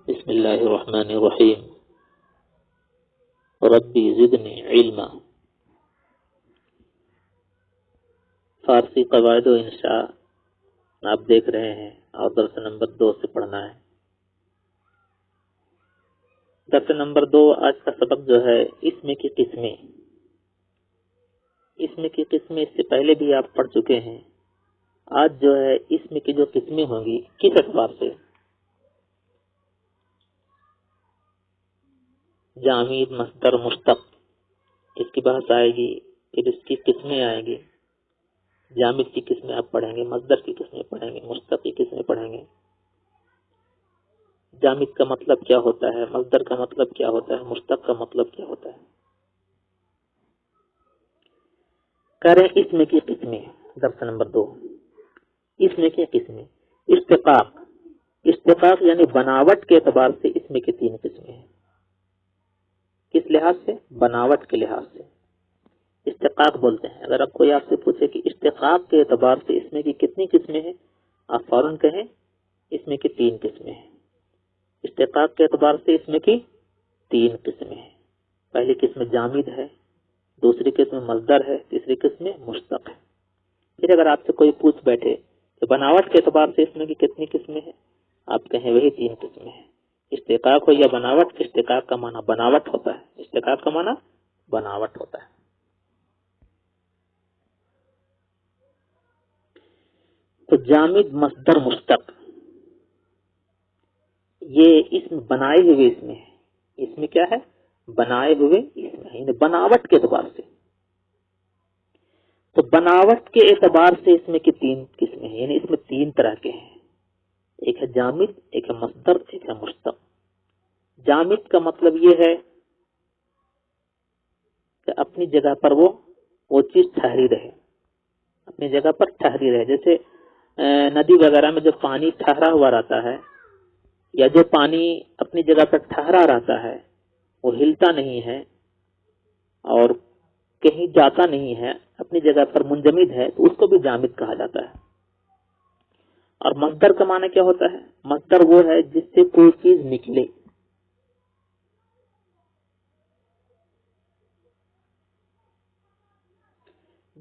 بسم اللہ الرحمن الرحیم ربی زدنی علما۔ فارسی قواعد و انشاء آپ دیکھ رہے ہیں اور درس نمبر 2 سے پڑھنا ہے۔ درس نمبر 2 آج کا سبق جو ہے اسم کی قسمیں۔ اسم کی قسمیں اس سے پہلے بھی آپ پڑھ چکے ہیں۔ آج جو ہے اسم کی جو قسمیں ہوں گی کس اعتبار سے؟ جامد، مصدر، مشتق، اس کی بحث آئے گی، پھر اس کی قسمیں آئیں گی۔ جامد کی قسمیں آپ پڑھیں گے، مصدر کی قسمیں پڑھیں گے، مشتق کی قسمیں پڑھیں گے۔ جامد کا مطلب کیا ہوتا ہے، مصدر کا مطلب کیا ہوتا ہے، مشتق کا مطلب کیا ہوتا ہے۔ کریں اسم کی قسمیں۔ درس نمبر 2 اسم کی قسمیں۔ اشتقاق، اشتقاق یعنی بناوٹ کے اعتبار سے اسم کی 3 قسمیں ہیں۔ کس لحاظ سے؟ بناوٹ کے لحاظ سے اشتقاق بولتے ہیں۔ اگر اب کوئی آپ سے پوچھے کہ اشتقاق کے اعتبار سے اسم کی کتنی قسمیں ہیں، آپ فوراً کہیں اسم کی 3 قسمیں ہیں۔ اشتقاق کے اعتبار سے اسم کی 3 قسمیں ہیں۔ پہلی قسم جامد ہے، دوسری قسم مصدر ہے، تیسری قسم مشتق ہے۔ پھر اگر آپ سے کوئی پوچھ بیٹھے کہ بناوٹ کے اعتبار سے اسم کی کتنی قسمیں ہیں، آپ کہیں وہی 3 قسمیں ہیں۔ اشتقاق ہو یا بناوٹ، اشتقاق کا معنی بناوٹ ہوتا ہے، اشتقاق کا معنی بناوٹ ہوتا ہے۔ تو جامد، مصدر، مشتق یہ اسم بنائے ہوئے اسم ہے۔ اسم کیا ہے؟ بنائے ہوئے اسم ہے، یعنی بناوٹ کے اعتبار سے۔ تو بناوٹ کے اعتبار سے اسم کی 3 قسمیں ہیں، یعنی اس میں 3 طرح کے ہیں۔ ایک ہے جامد، ایک ہے مصدر، ایک ہے مشتق۔ جامد کا مطلب یہ ہے کہ اپنی جگہ پر وہ چیز ٹھہری رہے، اپنی جگہ پر ٹھہری رہے۔ جیسے ندی وغیرہ میں جو پانی ٹھہرا ہوا رہتا ہے، یا جو پانی اپنی جگہ پر ٹھہرا رہتا ہے، وہ ہلتا نہیں ہے اور کہیں جاتا نہیں ہے، اپنی جگہ پر منجمد ہے، تو اس کو بھی جامد کہا جاتا ہے۔ اور مصدر کا معنی کیا ہوتا ہے؟ مصدر وہ ہے جس سے کوئی چیز نکلے۔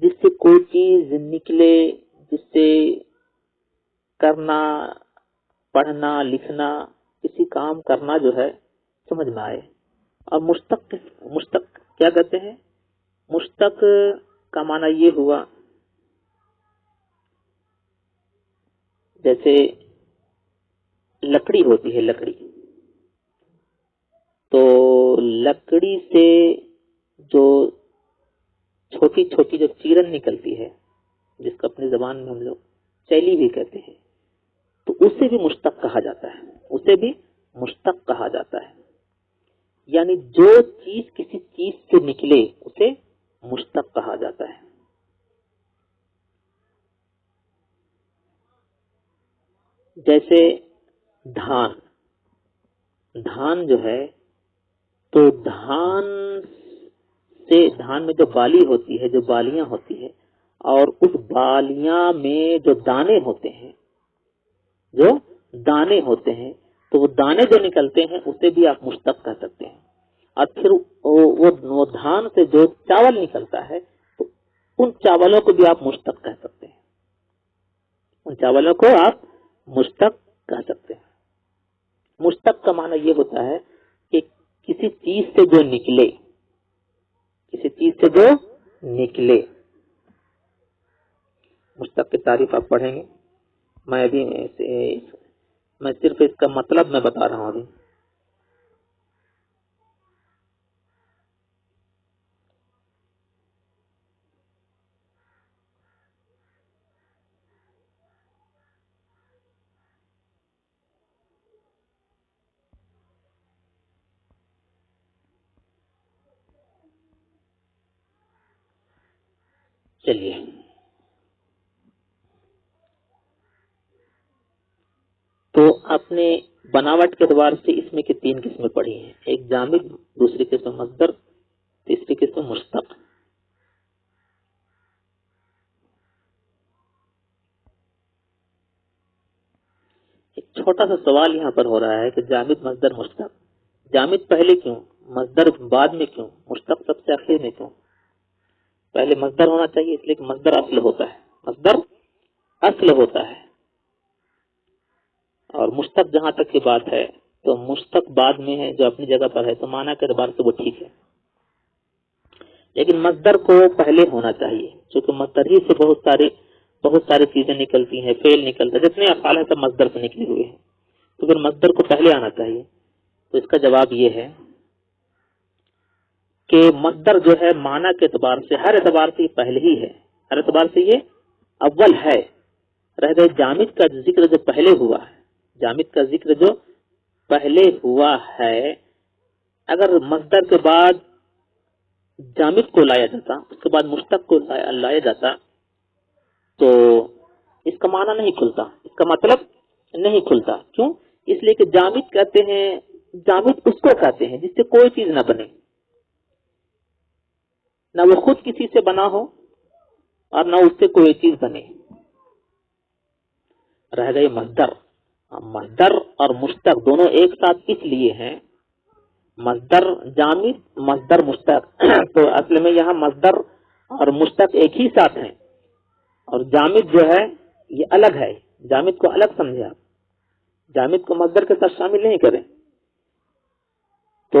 جس سے کوئی چیز نکلے، جس سے کرنا، پڑھنا، لکھنا، کسی کام کرنا جو ہے سمجھ میں آئے۔ اور مشتق کیا کہتے ہیں؟ مشتق کا معنی یہ ہوا جیسے لکڑی ہوتی ہے، لکڑی تو لکڑی سے جو چھوٹی چھوٹی جو چیرن نکلتی ہے، جس کو اپنی زبان میں ہم لوگ چیلی بھی کہتے ہیں، تو اسے بھی مشتق کہا جاتا ہے، اسے بھی مشتق کہا جاتا ہے۔ یعنی جو چیز کسی چیز سے نکلے اسے مشتق کہا جاتا ہے۔ جیسے دھان جو ہے، تو دھان میں جو بالی ہوتی ہے، جو بالیاں ہوتی ہے، اور اس بالیاں میں جو دانے ہوتے ہیں، تو وہ دانے جو نکلتے ہیں اسے بھی آپ مشتق کہہ سکتے ہیں۔ اور پھر وہ دھان سے جو چاول نکلتا ہے، تو ان چاولوں کو بھی آپ مشتق کہہ سکتے ہیں، ان چاولوں کو آپ مشتق کہہ سکتے ہیں۔ مشتق کا معنی یہ ہوتا ہے کہ کسی چیز سے جو نکلے، کسی چیز سے جو نکلے۔ مشتق کی تعریف آپ پڑھیں گے، میں صرف اس کا مطلب میں بتا رہا ہوں ابھی۔ چلیے، تو آپ نے بناوٹ کے اعتبار سے اسم کی 3 قسمیں پڑھی ہیں، ایک جامد، دوسری قسم مصدر، تیسری قسم مشتق۔ ایک چھوٹا سا سوال یہاں پر ہو رہا ہے کہ جامد مصدر مشتق، جامد پہلے کیوں، مصدر بعد میں کیوں، مشتق سب سے آخر میں کیوں؟ پہلے مصدر ہونا چاہیے اس لیے کہ مصدر اصل ہوتا ہے، مصدر اصل ہوتا ہے، اور مشتق جہاں تک کی بات ہے تو مشتق بعد میں ہے جو اپنی جگہ پر ہے، تو معنی کے اعتبار سے وہ ٹھیک ہے، لیکن مصدر کو پہلے ہونا چاہیے، کیونکہ مصدر ہی سے بہت ساری چیزیں نکلتی ہیں، فعل نکلتا ہے، جتنے افعال ہیں سب مصدر سے نکلے ہوئے ہیں، تو پھر مصدر کو پہلے آنا چاہیے۔ تو اس کا جواب یہ ہے کہ مصدر جو ہے معنی کے اعتبار سے ہر اعتبار سے پہلے ہی ہے، ہر اعتبار سے یہ اول ہے۔ رہ گئے جامد کا ذکر جو پہلے ہوا ہے، جامد کا ذکر جو پہلے ہوا ہے، اگر مصدر کے بعد جامد کو لایا جاتا، اس کے بعد مشتق کو لایا جاتا، تو اس کا معنی نہیں کھلتا، اس کا مطلب نہیں کھلتا۔ کیوں؟ اس لیے کہ جامد کہتے ہیں، جامد اس کو کہتے ہیں جس سے کوئی چیز نہ بنے، نہ وہ خود کسی سے بنا ہو اور نہ اس سے کوئی چیز بنے۔ رہ گئے مصدر، مصدر اور مشتق دونوں ایک ساتھ اس لیے ہیں، مصدر جامد، مصدر مشتق، تو اصل میں یہاں مصدر اور مشتق ایک ہی ساتھ ہیں، اور جامد جو ہے یہ الگ ہے، جامد کو الگ سمجھے آپ، جامد کو مصدر کے ساتھ شامل نہیں کریں۔ تو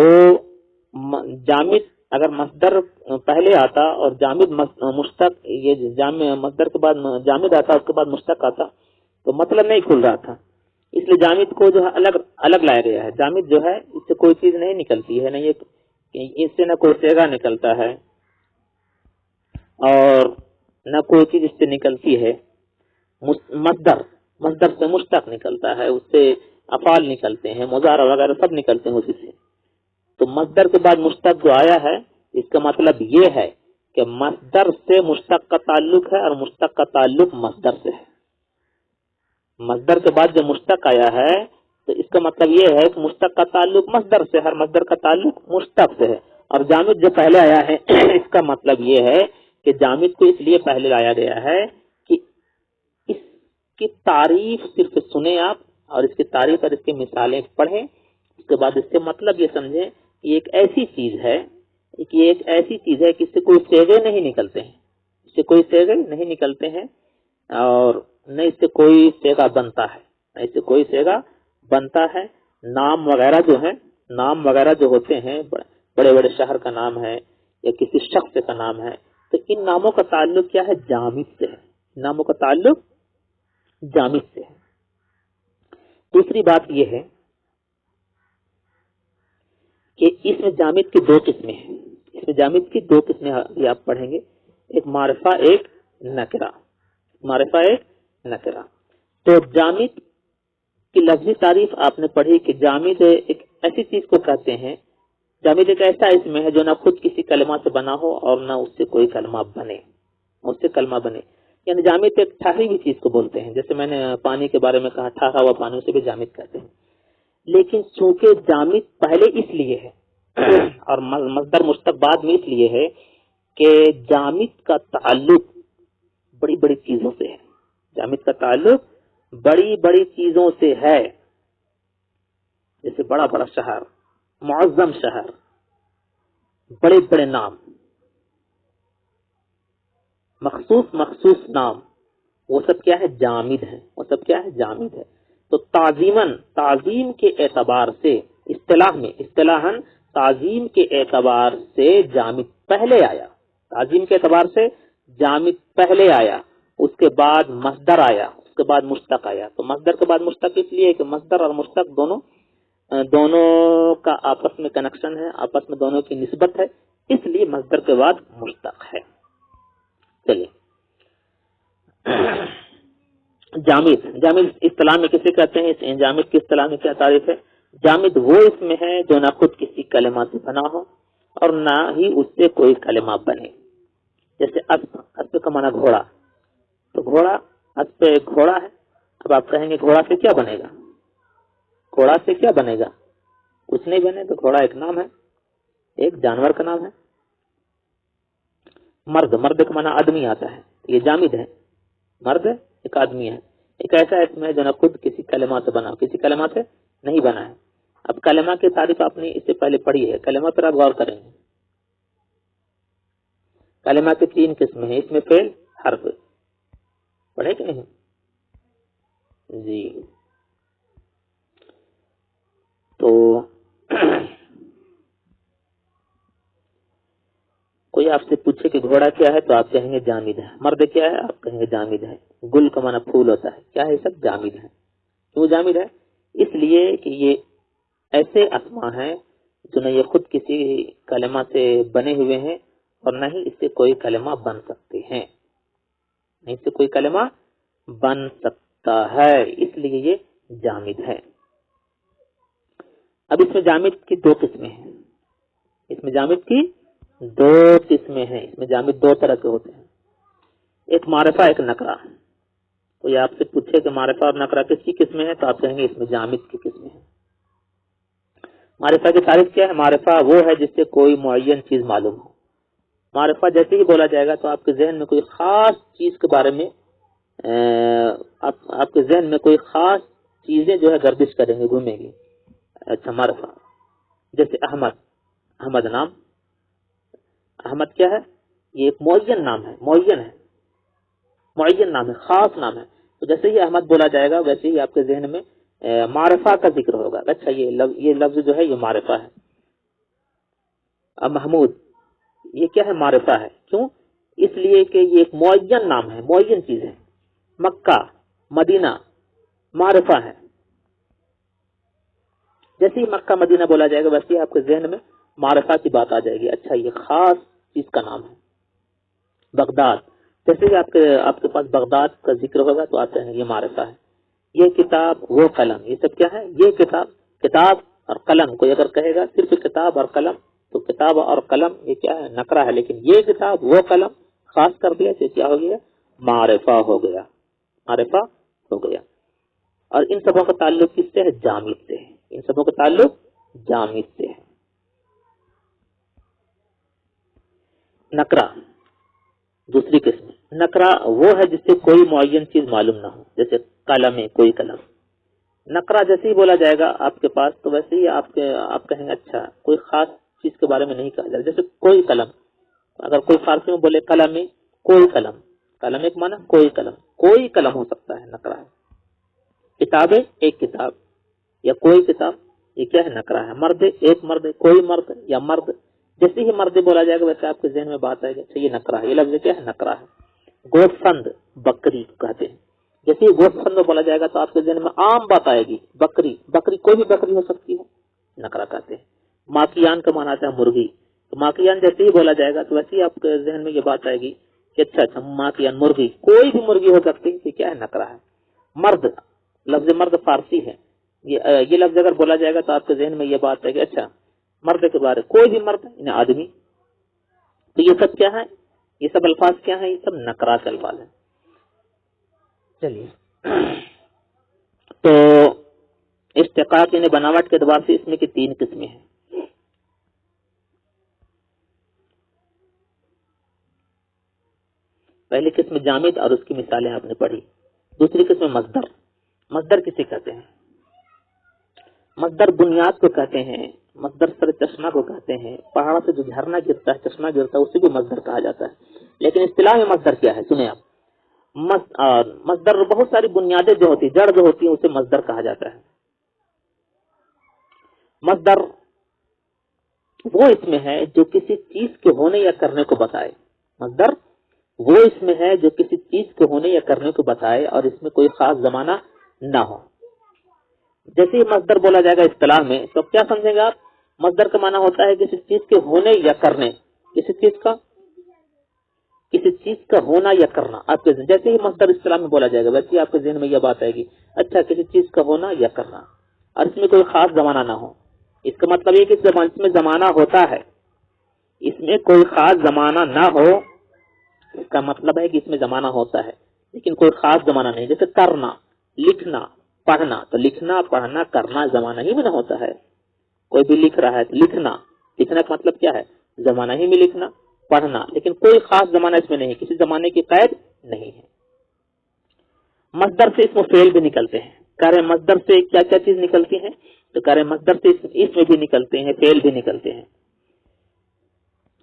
جامد اگر مصدر پہلے آتا اور جامد مشتق، یہ مصدر کے بعد جامد آتا اس کے بعد مشتق آتا تو مطلب نہیں کھل رہا تھا، اس لیے جامد کو جو ہے الگ لایا گیا ہے۔ جامد جو ہے اس سے کوئی چیز نہیں نکلتی ہے، نہیں اس سے نہ کوئی صیغہ نکلتا ہے اور نہ کوئی چیز اس سے نکلتی ہے۔ مصدر سے مشتق نکلتا ہے، اس سے افعال نکلتے ہیں، مضارع وغیرہ سب نکلتے ہیں اسی سے۔ تو مصدر کے بعد مشتق جو آیا ہے اس کا مطلب یہ ہے کہ مصدر سے مشتق کا تعلق ہے اور مشتق کا تعلق مصدر سے ہے۔ مصدر کے بعد جو مشتق آیا ہے تو اس کا مطلب یہ ہے کہ مشتق کا تعلق مصدر سے، ہر مصدر کا تعلق مشتق سے ہے۔ اور جامد جو پہلے آیا ہے اس کا مطلب یہ ہے کہ جامد کو اس لیے پہلے لایا گیا ہے کہ اس کی تعریف صرف سنیں آپ، اور اس کی تعریف اور اس کی مثالیں پڑھیں، اس کے بعد اس سے مطلب یہ سمجھیں کہ ایک ایسی چیز ہے کہ اس سے کوئی صیغے نہیں نکلتے ہیں، اس سے کوئی صیغے نہیں نکلتے ہیں اور نہ اس سے کوئی صیغہ بنتا ہے، نہ اس سے کوئی صیغہ بنتا ہے۔ نام وغیرہ جو ہیں، نام وغیرہ جو ہوتے ہیں، بڑے بڑے شہر کا نام ہے یا کسی شخص کا نام ہے، تو ان ناموں کا تعلق کیا ہے؟ جامد سے ہے، ناموں کا تعلق جامد سے ہے۔ دوسری بات یہ ہے کہ اس میں جامد کی دو قسمیں ہیں، اس میں جامد کی دو قسمیں یہ آپ پڑھیں گے، ایک معرفہ ایک نکرہ، معرفہ ایک نکرہ۔ تو جامد کی لفظی تعریف آپ نے پڑھی کہ جامد ایک ایسی چیز کو کہتے ہیں، جامد ایک ایسا اسم ہے جو نہ خود کسی کلمہ سے بنا ہو اور نہ اس سے کوئی کلمہ بنے، اس سے کلمہ بنے، یعنی جامد ایک ٹھہری ہوئی چیز کو بولتے ہیں، جیسے میں نے پانی کے بارے میں کہا ٹھہرا ہوا پانی، اسے بھی جامد کہتے ہیں۔ لیکن چونکہ جامد پہلے اس لیے ہے اور مصدر مشتق بعد میں اس لیے ہے کہ جامد کا تعلق بڑی بڑی چیزوں سے ہے، جامد کا تعلق بڑی بڑی چیزوں سے ہے، جیسے بڑا بڑا شہر، معظم شہر، بڑے بڑے نام، مخصوص نام، وہ سب کیا ہے؟ جامد ہے، وہ سب کیا ہے؟ جامد ہے۔ تو تعظیم کے اعتبار سے اصطلاحاً تعظیم کے اعتبار سے جامد پہلے آیا، تعظیم کے اعتبار سے جامد پہلے آیا، اس کے بعد مصدر آیا، اس کے بعد مشتق آیا۔ تو مصدر کے بعد مشتق اس لیے کہ مصدر اور مشتق دونوں کا آپس میں کنیکشن ہے، آپس میں دونوں کی نسبت ہے، اس لیے مصدر کے بعد مشتق ہے۔ چلیے جامد اصطلاح میں کسے کہتے ہیں؟ جامد کی اصطلاح میں کیا تعریف ہے؟ جامد وہ اسم ہے جو نہ خود کسی کلمہ سے بنا ہو اور نہ ہی اس سے کوئی کلمہ بنے، جیسے اسب کا معنی گھوڑا، تو اسب ایک گھوڑا ہے، اب آپ کہیں گے گھوڑا سے کیا بنے گا؟ گھوڑا سے کیا بنے گا؟ کچھ نہیں بنے، تو گھوڑا ایک نام ہے، ایک جانور کا نام ہے۔ مرد کا معنی آدمی آتا ہے، یہ جامد ہے، مرد ایک آدمی ہے، ایک ایسا اسم ہے جو نہ خود کسی کلمہ سے بنا، کسی کلمہ سے نہیں بنا ہے. اب کلمہ کی تعریف آپ نے اس سے پہلے پڑھی ہے، کلمہ پر آپ غور کریں گے. کلمہ کی 3 قسمیں ہیں، اسم فعل حرف. پڑھے کہ نہیں؟ جی تو کوئی آپ سے پوچھے کہ گھوڑا کیا ہے تو آپ کہیں گے جامد ہے. مرد کیا ہے آپ کہیں گے جامد ہے. گل کا معنی پھول ہوتا ہے، کیا ہے سب جامد ہے. کیوں جامد ہے؟ اس لیے کہ یہ ایسے اسما ہیں جو نہ یہ خود کسی کلمہ سے بنے ہوئے ہیں اور نہ ہی اس سے کوئی کلمہ بن سکتے ہیں، نہ اس سے کوئی کلمہ بن سکتا ہے، اس لیے یہ جامد ہے. اب اس میں جامد کی 2 قسمیں ہیں. اس میں جامد کی 2 قسمیں ہیں. اس میں جامد 2 طرح کے ہوتے ہیں، ایک معرفہ ایک نکرہ. کوئی آپ سے پوچھے کہ معرفہ اور نکرہ کس کی قسمیں ہیں تو آپ کہیں گے اس میں جامد کی قسمیں ہیں. معرفہ کی تعریف کیا ہے؟ معرفہ وہ ہے جس سے کوئی معین چیز معلوم ہو. معرفہ جیسے ہی بولا جائے گا تو آپ کے ذہن میں کوئی خاص چیز کے بارے میں آپ کے ذہن میں کوئی خاص چیزیں جو ہے گردش کریں گے، گھومیں گی. اچھا معرفہ جیسے احمد، احمد نام. احمد کیا ہے؟ یہ ایک معین نام ہے، معین ہے، معین نام ہے، خاص نام ہے. تو جیسے ہی احمد بولا جائے گا ویسے ہی آپ کے ذہن میں معرفہ کا ذکر ہوگا. اچھا یہ لفظ جو ہے یہ معرفہ ہے. اب محمود یہ کیا ہے؟ معرفہ ہے. کیوں؟ اس لیے کہ یہ ایک معین نام ہے، معین چیز ہے. مکہ، مدینہ معرفہ ہے. جیسے ہی مکہ مدینہ بولا جائے گا ویسے ہی آپ کے ذہن میں معرفہ کی بات آ جائے گی. اچھا یہ خاص چیز کا نام ہے. بغداد، جیسے ہی آپ کے پاس بغداد کا ذکر ہوگا تو آپ کہیں گے یہ معرفہ ہے. یہ کتاب، وہ قلم، یہ سب کیا ہے؟ یہ کتاب اور قلم. کوئی اگر کہے گا صرف کتاب اور قلم تو کتاب اور قلم یہ کیا ہے؟ نکرہ ہے. لیکن یہ کتاب وہ قلم خاص کر دیا تو کیا ہو گیا؟ معرفہ ہو گیا، معرفہ ہو گیا. اور ان سبوں کا تعلق کس سے ہے؟ جامد سے ہے. ان سبوں کا تعلق جامد سے ہے. نکرہ دوسری قسم. نکرہ وہ ہے جس سے کوئی معین چیز معلوم نہ ہو. جیسے قلم ہے، کوئی قلم. نکرہ جیسے ہی بولا جائے گا آپ کے پاس تو ویسے ہی آپ کہیں گے اچھا کوئی خاص چیز کے بارے میں نہیں کہا جائے. جیسے کوئی قلم، اگر کوئی فارسی میں بولے قلم ہے، کوئی قلم، قلم ایک معنی کوئی قلم، کوئی قلم ہو سکتا ہے، نکرہ ہے. کتاب ہے، ایک کتاب یا کوئی کتاب، یہ کیا ہے؟ نکرہ ہے. مرد، ایک مرد، کوئی مرد یا مرد. جیسے ہی مرد بولا جائے گا ویسے آپ کے ذہن میں بات آئے گی اچھا یہ نکرہ ہے. یہ لفظ کیا ہے؟ نکرہ ہے. گوشت فند، بکری کہتے ہیں. جیسے ہی گوشت فند بولا جائے گا تو آپ کے ذہن میں عام بات آئے گی. بکری، بکری کوئی بھی بکری ہو سکتی ہے، نکرہ کہتے ہیں. ماکیان کا معنی آتا ہے مرغی. تو ماکیان جیسے ہی بولا جائے گا تو ویسے ہی آپ کے ذہن میں یہ بات آئے گی کہ اچھا ماکیان مرغی، کوئی بھی مرغی ہو سکتی ہے، کیا ہے؟ نکرہ ہے. مرد، لفظ مرد فارسی ہے. یہ لفظ اگر بولا جائے گا تو آپ کے ذہن میں یہ بات ہے کہ اچھا مرد کے بارے کوئی بھی مرد یعنی آدمی. تو یہ سب کیا ہے؟ یہ سب الفاظ کیا ہیں؟ یہ سب نکرہ کے الفاظ ہیں. چلیے تو اشتقاق یعنی بناوٹ کے اعتبار سے اس میں کی 3 قسمیں ہیں. پہلی قسم جامد اور اس کی مثالیں آپ نے پڑھی. دوسری قسم مصدر. مصدر کسے کہتے ہیں؟ مصدر بنیاد کو کہتے ہیں. مصدر سر چشمہ کو کہتے ہیں. پہاڑ سے جو جھرنا گرتا ہے، چشمہ گرتا ہے، اسے بھی مصدر کہا جاتا ہے. لیکن اصطلاح میں مصدر کیا ہے سنیں آپ. مصدر بہت ساری بنیادیں جو ہوتی، جڑ جو ہوتی ہیں اسے مصدر کہا جاتا ہے. مصدر وہ اس میں ہے جو کسی چیز کے ہونے یا کرنے کو بتائے. مصدر وہ اس میں ہے جو کسی چیز کے ہونے یا کرنے کو بتائے اور اس میں کوئی خاص زمانہ نہ ہو. جیسے ہی مصدر بولا جائے گا اصطلاح میں تو کیا سمجھیں گے آپ؟ مصدر کا معنی ہوتا ہے کسی چیز کے ہونے یا کرنے، کسی چیز کا ہونا یا کرنا. آپ کے جیسے ہی مصدر اصطلاح میں بولا جائے گا ویسے ہی آپ کے ذہن میں یہ بات آئے گی اچھا کسی چیز کا ہونا یا کرنا اور اس میں کوئی خاص زمانہ نہ ہو. اس کا مطلب یہ کہ اس میں زمانہ ہوتا ہے، اس میں کوئی خاص زمانہ نہ ہو. اس کا مطلب ہے کہ اس میں زمانہ ہوتا ہے لیکن کوئی خاص زمانہ نہیں. جیسے کرنا، لکھنا، پڑھنا. تو لکھنا، پڑھنا، کرنا زمانہ ہی میں نہ ہوتا ہے. کوئی بھی لکھ رہا ہے تو لکھنا کا مطلب کیا ہے؟ زمانہ ہی میں لکھنا، پڑھنا. لیکن کوئی خاص زمانہ اس میں نہیں، کسی زمانے کی قید نہیں ہے. مصدر سے اسم فعل بھی نکلتے ہیں. کہہ رہے مصدر سے کیا کیا چیز نکلتی ہیں؟ تو کہہ رہے مصدر سے اسم بھی نکلتے ہیں، فعل بھی نکلتے ہیں.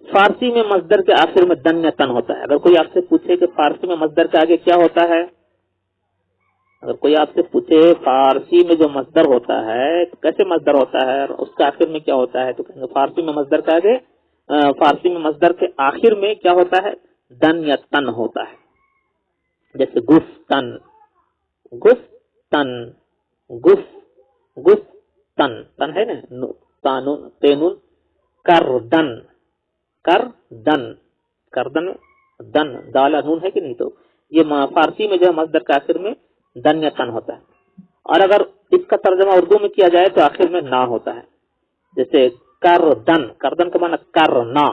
فارسی میں مصدر کے آخر میں دن یا تن ہوتا ہے. اگر کوئی آپ سے پوچھے کہ فارسی میں مصدر کے آگے کیا ہوتا ہے، اگر کوئی آپ سے پوچھے فارسی میں جو مصدر ہوتا ہے تو کیسے مصدر ہوتا ہے اور اس کے آخر میں کیا ہوتا ہے، تو کہیں گے فارسی میں مصدر کے آگے، فارسی میں مصدر کے آخر میں کیا ہوتا ہے؟ دن یا تن ہوتا ہے. جیسے گفتن، گفتن، گفتن، تن ہے نا، تانون تینون. کردن، کردن، کردن، دن دالا نون ہے کہ نہیں، تو یہ فارسی میں جو ہے مصدر کے آخر میں دن یا تن ہوتا ہے. اور اگر اس کا ترجمہ اردو میں کیا جائے تو آخر میں نا ہوتا ہے. جیسے کردن، کردن کا معنی کرنا،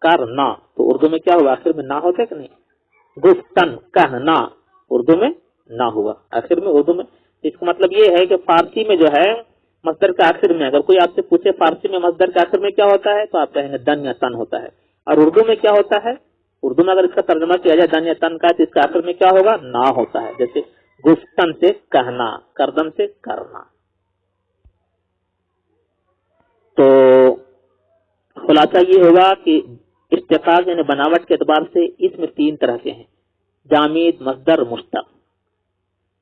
کرنا، تو اردو میں کیا ہوا؟ آخر میں نا ہوتا ہے کہ نہیں. گفتن، کہنا، اردو میں نا ہوا آخر میں اردو میں. اس کا مطلب یہ ہے کہ فارسی میں جو ہے مصدر کے آخر میں، اگر کوئی آپ سے پوچھے فارسی میں مصدر کے آخر میں کیا ہوتا ہے تو آپ کہیں گے دن یا تن ہوتا ہے. اور اردو میں کیا ہوتا ہے؟ اردو میں اگر اس کا ترجمہ کیا جائے دن یا تن کا تو اس کے آخر میں کیا ہوگا؟ نا ہوتا ہے. جیسے گفتن سے کہنا، کردن سے کرنا. تو خلاصہ یہ ہوگا کہ اشتقاق یعنی بناوٹ کے اعتبار سے اس میں تین طرح کے ہیں: جامد، مصدر، مشتق.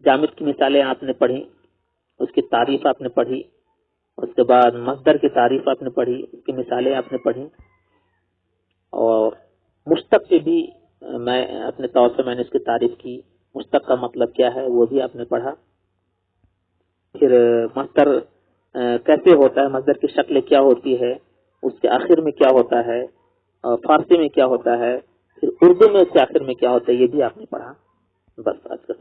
جامد کی مثالیں آپ نے پڑھی، اس کی تعریف آپ نے پڑھی، اس کے بعد مصدر کی تعریف آپ نے پڑھی، اس کی مثالیں آپ نے پڑھی، اور مشتق سے بھی میں اپنے طور سے میں نے اس کی تعریف کی. مشتق کا مطلب کیا ہے وہ بھی آپ نے پڑھا. پھر مصدر کیسے ہوتا ہے، مصدر کی شکل کیا ہوتی ہے، اس کے آخر میں کیا ہوتا ہے، فارسی میں کیا ہوتا ہے، پھر اردو میں اس کے آخر میں کیا ہوتا ہے، یہ بھی آپ نے پڑھا. بس آج کا